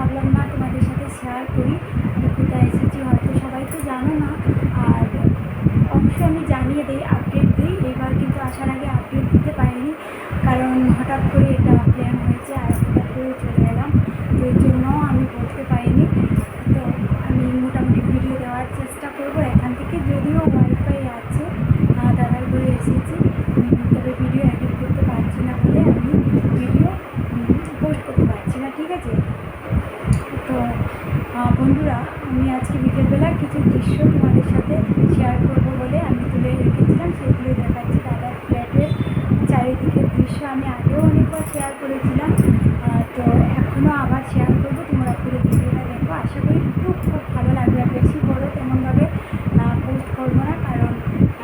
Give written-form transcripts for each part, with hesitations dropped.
ভাবলাম না তোমাদের সাথে শেয়ার করি আমি কোথায় এসেছি। হয়তো সবাই তো জানো না, আর অবশ্যই আমি জানিয়ে দিই, আপডেট দিই। এবার কিন্তু আসার আগে আপডেট দিতে পারিনি, কারণ হঠাৎ করে এটা প্ল্যান হয়েছে আর হঠাৎ করে চলে এলাম, তো এই জন্য আমি বলতে পারিনি। তো আমি মোটামুটি ভিডিও দেওয়ার চেষ্টা করব এখান থেকে, যদিও ওয়াইফাই আছে, দাদার ঘরে এসেছি, তবে ভিডিও এডিট করতে পারছি না বলে আমি ভিডিও পোস্ট করতে পারছি না, ঠিক আছে। তো বন্ধুরা, আমি আজকে বিকেলবেলা কিছু দৃশ্য তোমাদের সাথে শেয়ার করব বলে আমি তুলে রেখেছিলাম, সেগুলো দেখাচ্ছি। দাদার ফ্ল্যাটের চারিদিকের দৃশ্য আমি আগেও অনেকবার শেয়ার করেছিলাম, তো এখনও আবার শেয়ার করবো। তোমরা পুরো ভিডিওটা দেখো, আশা করি খুব খুব ভালো লাগবে। আর বেশি বড় তেমনভাবে পোস্ট করবো না, কারণ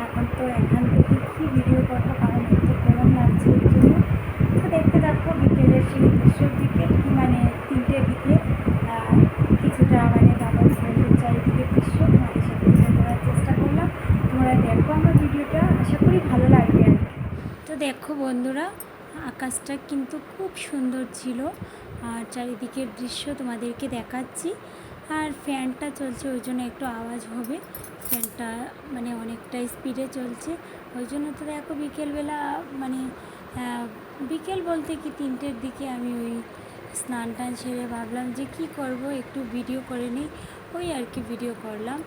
এখন তো এখান থেকে কী ভিডিও করবো, কারণ একটু গরম লাগছে ওই জন্য। তো দেখতে থাকবো বিকেলের সেই দৃশ্যর দিকে, কি মানে 3টের দিকে কিছুটা মানে দাদার ফ্ল্যাটের চারিদিকের দৃশ্য তোমাদের সাথে তুলে ধরার চেষ্টা করলাম। তোমরা দেখো আমার ভিডিওটা, আশা করি ভালো লাগবে। তো দেখো বন্ধুরা, আকাশটা কিন্তু খুব সুন্দর ছিল, আর চারিদিকের দৃশ্য তোমাদেরকে দেখাচ্ছি। আর ফ্যানটা চলছে, ওই জন্য একটু আওয়াজ হবে, ফ্যানটা মানে অনেকটা স্পিডে চলছে, ওই জন্য। তো দেখো বিকেলবেলা মানে বিকেল বলতে কি 3টের দিকে আমি ওই স্নান টান সেরে ভাবলাম যে কি করব, একটু ভিডিও করে নিই, ওই আর কি ভিডিও করলাম।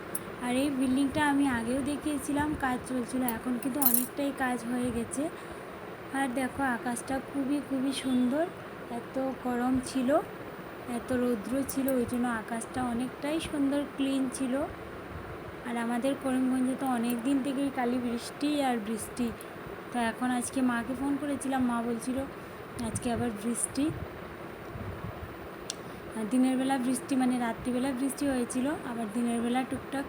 আর এই বিল্ডিংটা আমি আগেও দেখিয়েছিলাম, কাজ চলছিল, এখন কিন্তু অনেকটাই কাজ হয়ে গেছে। আর দেখো আকাশটা খুবই খুবই সুন্দর, এত গরম ছিল, এত রৌদ্র ছিল, ওই জন্য আকাশটা অনেকটাই সুন্দর ক্লিন ছিল। আর আমাদের করিমগঞ্জে তো অনেক দিন থেকেই খালি বৃষ্টি আর বৃষ্টি। তো এখন আজকে মাকে ফোন করেছিলাম, মা বলছিল আজকে আবার বৃষ্টি। আর দিনের বেলা বৃষ্টি মানে রাত্রিবেলা বৃষ্টি হয়েছিল, আবার দিনের বেলা টুকটাক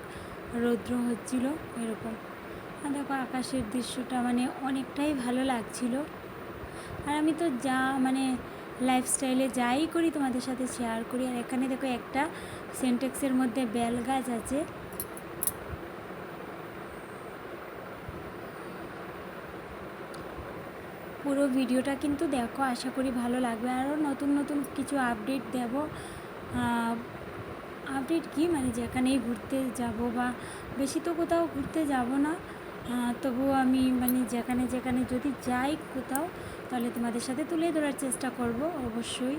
রৌদ্র হচ্ছিল, এরকম। আর দেখো আকাশের দৃশ্যটা মানে অনেকটাই ভালো লাগছিল। আর আমি তো যা মানে লাইফস্টাইলে যাই করি তোমাদের সাথে শেয়ার করি। আর এখানে দেখো একটা সিনটেক্সের মধ্যে বেল গাছ আছে, পুরো ভিডিওটা কিন্তু দেখো, আশা করি ভালো লাগবে। আরও নতুন নতুন কিছু আপডেট দেব। আপডেট কি মানে যেখানেই ঘুরতে যাব, বা বেশি তো কোথাও ঘুরতে যাব না, তবুও আমি মানে যেখানে যেখানে যদি যাই কোথাও, তাহলে তোমাদের সাথে তুলে ধরার চেষ্টা করব অবশ্যই।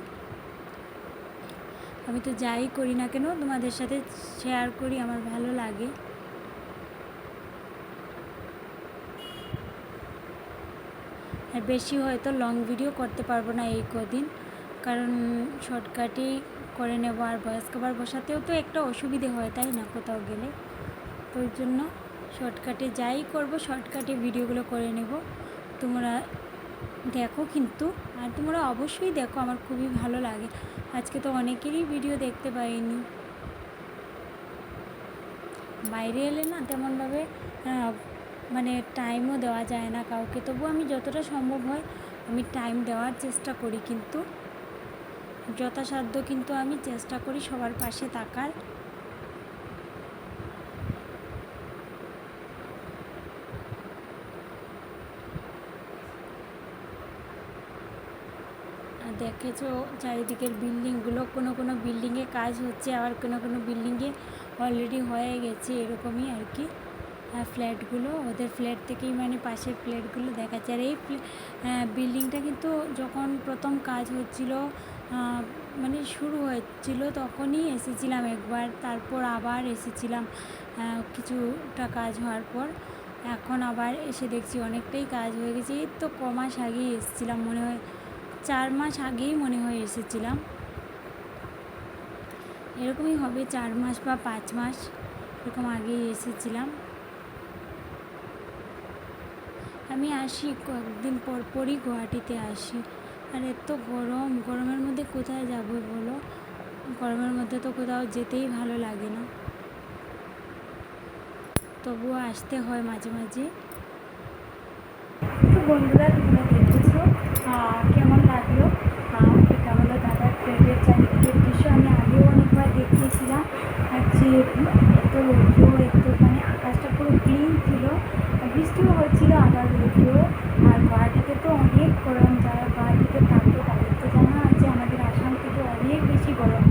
আমি তো যাই করি না কেন তোমাদের সাথে শেয়ার করি, আমার ভালো লাগে। আর বেশি হয়তো লং ভিডিও করতে পারবো না এই কদিন, কারণ শর্টকাটেই করে নেব। আর ভয়েস কভার বসাতেও তো একটা অসুবিধে হয়, তাই না, কোথাও গেলে। তো ওই জন্য শর্টকাটে যাই করব, শর্টকাটে ভিডিওগুলো করে নেব। তোমরা দেখো কিন্তু, আর তোমরা অবশ্যই দেখো, আমার খুবই ভালো লাগে। আজকে তো অনেকেরই ভিডিও দেখতে পাইনি, বাইরে এলে না তেমনভাবে মানে টাইমও দেওয়া যায় না কাউকে, তবু আমি যতটা সম্ভব হয় আমি টাইম দেওয়ার চেষ্টা করি, কিন্তু যথাসাধ্য কিন্তু আমি চেষ্টা করি সবার পাশে থাকার। দেখেছো চারিদিকের বিল্ডিংগুলো, কোনো কোনো বিল্ডিংয়ে কাজ হচ্ছে, আবার কোনো কোনো বিল্ডিংয়ে অলরেডি হয়ে গেছে, এরকমই আর কি। ফ্ল্যাটগুলো ওদের ফ্ল্যাট থেকেই মানে পাশের ফ্ল্যাটগুলো দেখাচ্ছে। আর এই বিল্ডিংটা কিন্তু যখন প্রথম কাজ হচ্ছিল, মানে শুরু হয়েছিল, তখনই এসেছিলাম একবার, তারপর আবার এসেছিলাম কিছুটা কাজ হওয়ার পর। এখন আবার এসে দেখছি অনেকটাই কাজ হয়ে গেছে। এই তো কমাস আগেই এসেছিলাম, মনে হয় 4 মাস আগেই মনে হয় এসেছিলাম, এরকমই হবে 4 মাস বা 5 মাস এরকম আগেই এসেছিলাম। আমি আসি কয়েকদিন পর পরই গুয়াহাটিতে আসি। আর এত গরম, গরমের মধ্যে কোথায় যাব বলো, গরমের মধ্যে তো কোথাও যেতেই ভালো লাগে না, তবুও আসতে হয় মাঝে মাঝে। তো বন্ধুরা, তোমরা দেখেছো কেমন লাগলো, এটা হলো দাদার ফ্ল্যাটের চারিদিকের দৃশ্য। আমি আগেও অনেকবার দেখিয়েছিলাম, আর যে এত রৌদ্র, এত মানে আকাশটা পুরো ক্লিন ছিল, বৃষ্টিও হচ্ছিল, আবার রৌদ্র। আর গুয়াহাটিতে তো অনেক গরম, যারা গুয়াহাটিতে থাকতো তাদের তো জানা আছে, আমাদের আসাম থেকে অনেক বেশি গরম।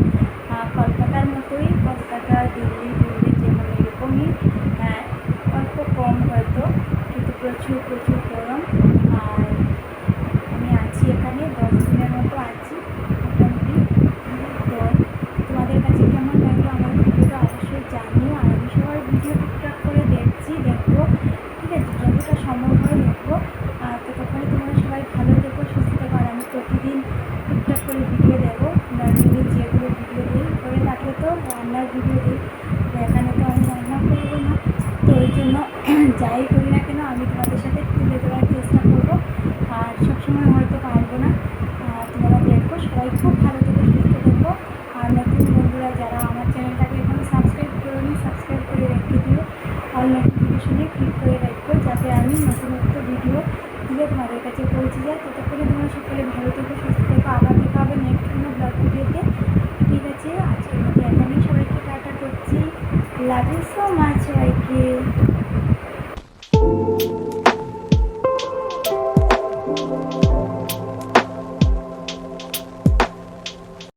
প্রতিদিন টুকটাক করে ভিডিও দেবো। নর্মালি যেগুলো ভিডিও দিই করে থাকলে তো রান্নার ভিডিও দিই, এখানে তো আমি রান্না করবো না, তো ওই জন্য যাই করি না কেন আমি তোমাদের সাথে তুলে ধরার চেষ্টা করবো। আর সবসময় হয়তো পারবো না, তোমরা দেখো। সবাই খুব ভালো থেকে সুস্থ থাকবো। আর নতুন বন্ধুরা যারা আমার চ্যানেলটাকে এখন সাবস্ক্রাইব করোনি, সাবস্ক্রাইব করে রেখে দিও, অল নোটিফিকেশনে ক্লিক করে রাখবো, যাতে আমি নতুনত্ব ভিডিও দিলে তোমাদের কাছে পৌঁছে যায়। ততক্ষণে তোমরা সকলে ভালো থেকো, সুস্থ থেকো। আবার দেখা হবে নেক্সট কোনো ব্লগ ভিডিওতে। ঠিক আছে, আজকের মতো এখানেই সবাইকে টাটা করছি। লাভ ইউ সো মাচ সবাইকে।